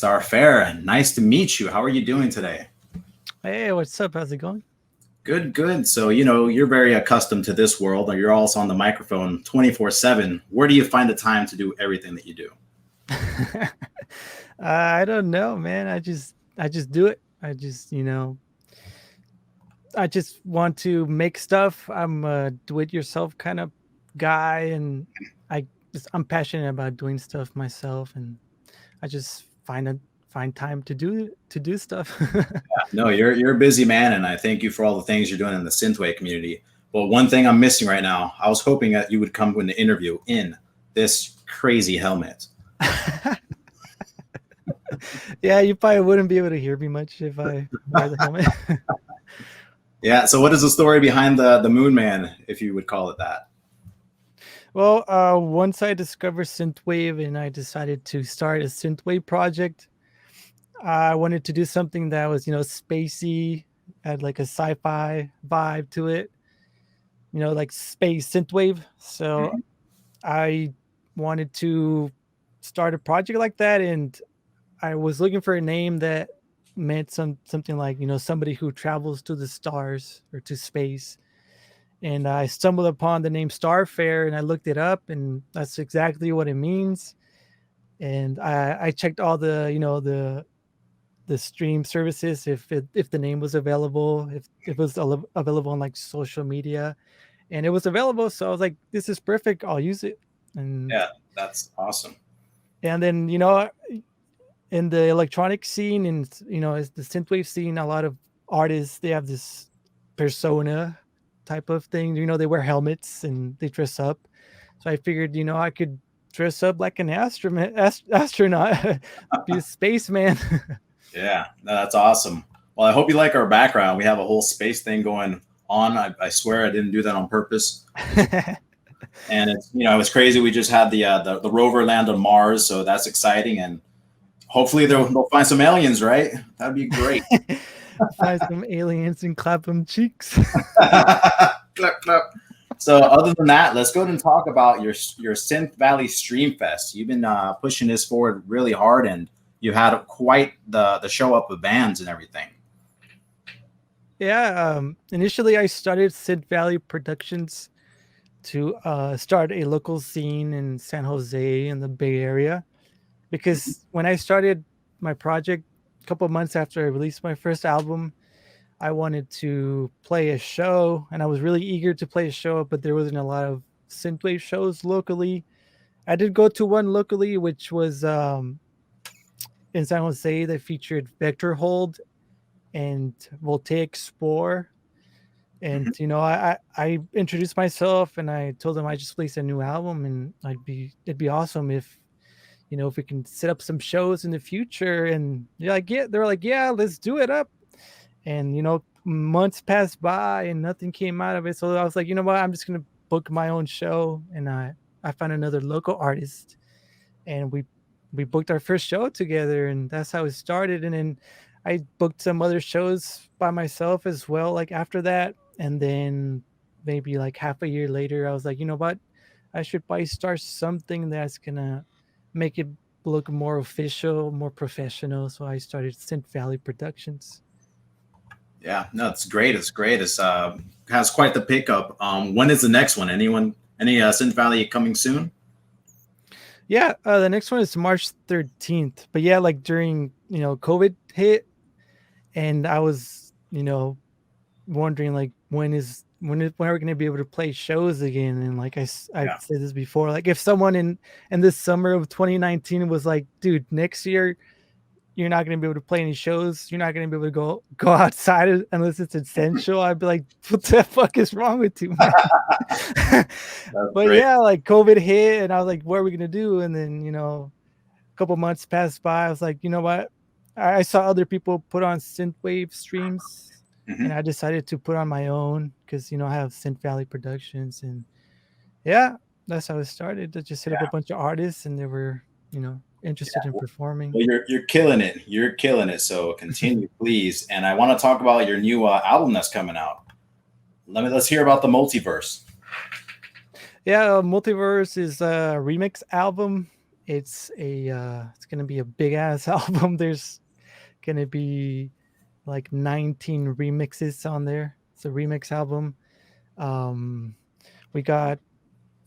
Starfarer. Nice to meet you. How are you doing today? Hey, what's up? How's it going? Good, good. So, you're very accustomed to this world, or you're also on the microphone 24/7. Where do you find the time to do everything that you do? I don't know, man. I just do it. I just want to make stuff. I'm a do-it-yourself kind of guy, and I'm passionate about doing stuff myself, and I just find time to do stuff. No, you're a busy man, and I thank you for all the things you're doing in the synthwave community. But one thing I'm missing right now, I was hoping that you would come to an interview in this crazy helmet. Yeah, you probably wouldn't be able to hear me much if I wear the helmet. Yeah. So, what is the story behind the Moon Man, if you would call it that? Well, once I discovered synthwave and I decided to start a synthwave project, I wanted to do something that was, spacey, had like a sci-fi vibe to it, like space synthwave. So Mhm. I wanted to start a project like that, and I was looking for a name that meant something like, somebody who travels to the stars or to space. And I stumbled upon the name Starfarer, and I looked it up, and that's exactly what it means. And I checked all the stream services if the name was available, if it was available on like social media, and it was available. So I was like, this is perfect. I'll use it. And Yeah, that's awesome. and then in the electronic scene and as the synthwave scene, a lot of artists, they have this persona type of thing. They wear helmets and they dress up. So I figured, I could dress up like an astronaut, be a spaceman. Yeah, no, that's awesome. Well, I hope you like our background. We have a whole space thing going on. I swear I didn't do that on purpose. And it's it was crazy. We just had the rover land on Mars, so that's exciting. And hopefully they'll find some aliens, right? That'd be great. Find some aliens and clap them cheeks. Clap, clap. So other than that, let's go ahead and talk about your Synth Valley Stream Fest. You've been pushing this forward really hard, and you had quite the show up of bands and everything. Yeah, initially I started Synth Valley Productions to start a local scene in San Jose in the Bay Area, because when I started my project a couple of months after I released my first album, I wanted to play a show, and I was really eager to play a show, but there wasn't a lot of synthwave shows locally. I did go to one locally, which was in San Jose, that featured Vector Hold and Voltaic Spore. And Mhm. I introduced myself and I told them I just released a new album, and it'd be awesome if we can set up some shows in the future. And they're like, yeah, let's do it up. And months passed by and nothing came out of it. So I was like, you know what, I'm just gonna book my own show. And I found another local artist, and we booked our first show together, and that's how it started. And then I booked some other shows by myself as well, like after that. And then maybe like half a year later, I was like, you know what, I should probably start something that's gonna make it look more official, more professional. So I started Synth Valley Productions. Yeah, no, it's great. It's great. It's has quite the pickup. When is the next one? Any Synth Valley coming soon? Yeah, the next one is March 13th. But yeah, like during COVID hit, and I was wondering like when are we going to be able to play shows again. And like I've Yeah. said this before, like if someone in this summer of 2019 was like, dude, next year you're not going to be able to play any shows, you're not going to be able to go outside unless it's essential, I'd be like, what the fuck is wrong with you, man? That's But great. yeah, like COVID hit, and I was like, what are we going to do? And then a couple months passed by. I was like, you know what, I saw other people put on synthwave streams, and Hmm. I decided to put on my own because I have Synth Valley Productions. And yeah, that's how it started. I just hit up a Yeah. bunch of artists, and they were interested in performing. Well, you're killing it. You're killing it. So continue, please. And I want to talk about your new album that's coming out. Let's hear about the multiverse. Yeah, Multiverse is a remix album. It's gonna be a big ass album. There's gonna be like 19 remixes on there. It's a remix album. Um, we got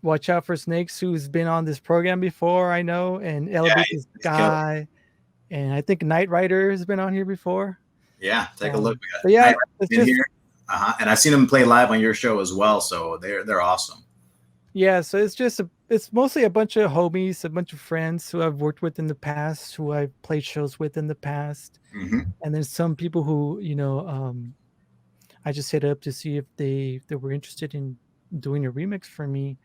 Watch Out for Snakes, who's been on this program before, I know, and Yeah, Elevate the he's killer. Sky, and I think Knight Rider has been on here before. Yeah, take a look. We got But yeah, Night it's in just here, and I've seen them play live on your show as well. So they're awesome. yeah, so it's mostly a bunch of homies, a bunch of friends who I've worked with in the past, who I've played shows with in the past, Hmm. and then some people who I just hit up to see if they were interested in doing a remix for me.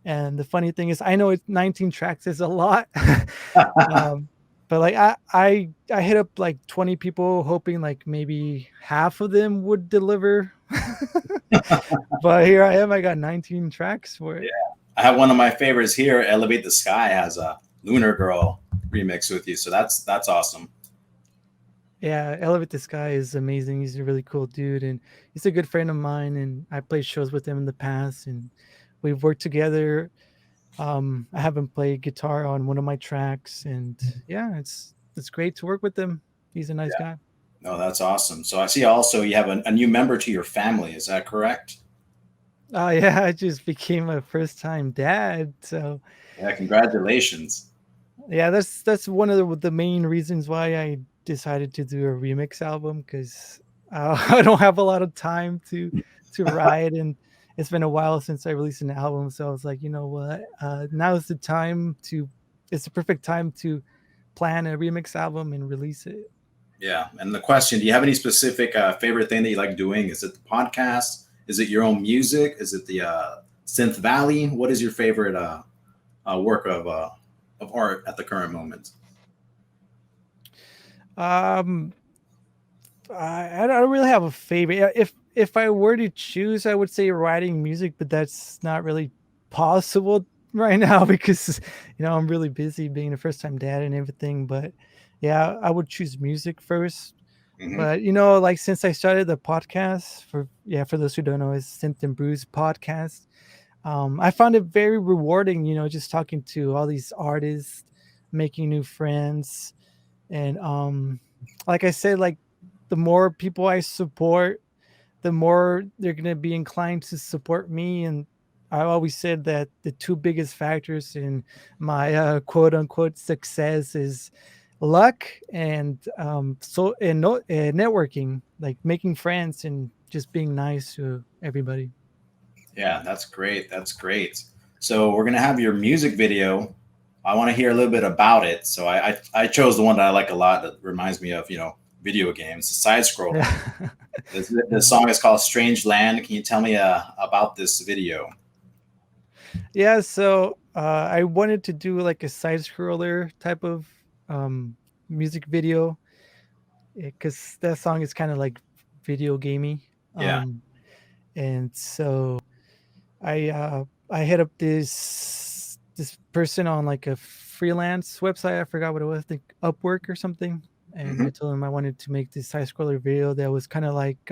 And the funny thing is, I know it's 19 tracks is a lot, um, but like I hit up like 20 people, hoping like maybe half of them would deliver. But here I am. I got 19 tracks for Yeah, it. I have one of my favorites here. Elevate the Sky has a Lunar Girl remix with you, so that's awesome. Yeah, Elevate the Sky is amazing. He's a really cool dude, and he's a good friend of mine. And I played shows with him in the past, and we've worked together. I haven't played guitar on one of my tracks, and yeah, it's great to work with him. He's a nice Yeah, guy. no, that's awesome. So I see also you have a new member to your family. Is that correct? Oh yeah, I just became a first time dad, so Yeah, congratulations. yeah, that's one of the main reasons why I decided to do a remix album because I don't have a lot of time to write, and it's been a while since I released an album. So I was like, you know what, now's the time to. It's the perfect time to plan a remix album and release it. Yeah, and the question: do you have any specific favorite thing that you like doing? Is it the podcast? Is it your own music? Is it the Synth Valley? What is your favorite work of art at the current moment? Um, I don't really have a favorite. If I were to choose, I would say writing music, but that's not really possible right now because I'm really busy being a first time dad and everything. But yeah, I would choose music first. Hmm. But like since I started the podcast for those who don't know, it's Synth and Brews podcast. I found it very rewarding. Just talking to all these artists, making new friends, and like I said, like the more people I support, the more they're going to be inclined to support me. And I always said that the two biggest factors in my quote unquote success is luck and networking, like making friends and just being nice to everybody. Yeah, that's great. That's great. So we're gonna have your music video. I want to hear a little bit about it. So I chose the one that I like a lot. That reminds me of video games, side scrolling. Yeah. The song is called "Strange Land." Can you tell me about this video? Yeah, so I wanted to do like a side scroller type of um, music video because that song is kind of like video gamey. Yeah. Um, and so I hit up this person on like a freelance website. I forgot what it was, I think Upwork or something. And Hmm. I told him I wanted to make this side scroller video that was kind of like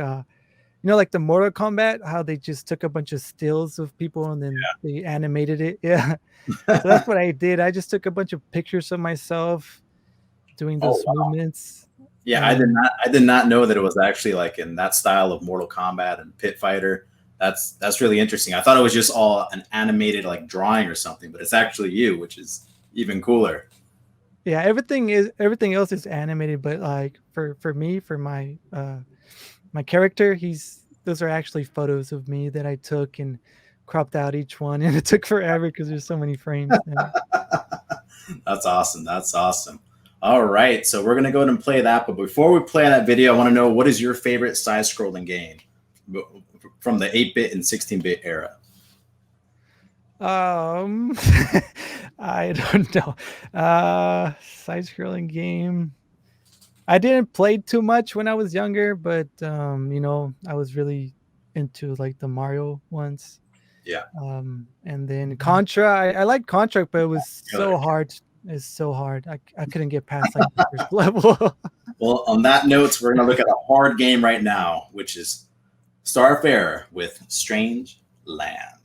like the Mortal Kombat, how they just took a bunch of stills of people and then they animated it. Yeah. So that's what I did. I just took a bunch of pictures of myself doing Oh those wow. movements. Yeah, And I did not know that it was actually like in that style of Mortal Kombat and Pit Fighter. That's really interesting. I thought it was just all an animated like drawing or something, but it's actually you, which is even cooler. yeah, everything else is animated, but like for me, for my character, he's those are actually photos of me that I took and cropped out each one, and it took forever because there's so many frames now. That's awesome. That's awesome. All right, so we're gonna go ahead and play that. But before we play that video, I want to know what is your favorite side-scrolling game from the 8-bit and 16-bit era. Um, I don't know. Side scrolling game. I didn't play too much when I was younger, but I was really into like the Mario ones. Yeah, And then Contra. I liked Contra, but it was killer. so hard. It's so hard. I couldn't get past like the first level. Well, on that note, we're gonna look at a hard game right now, which is Starfarer with Strange Land.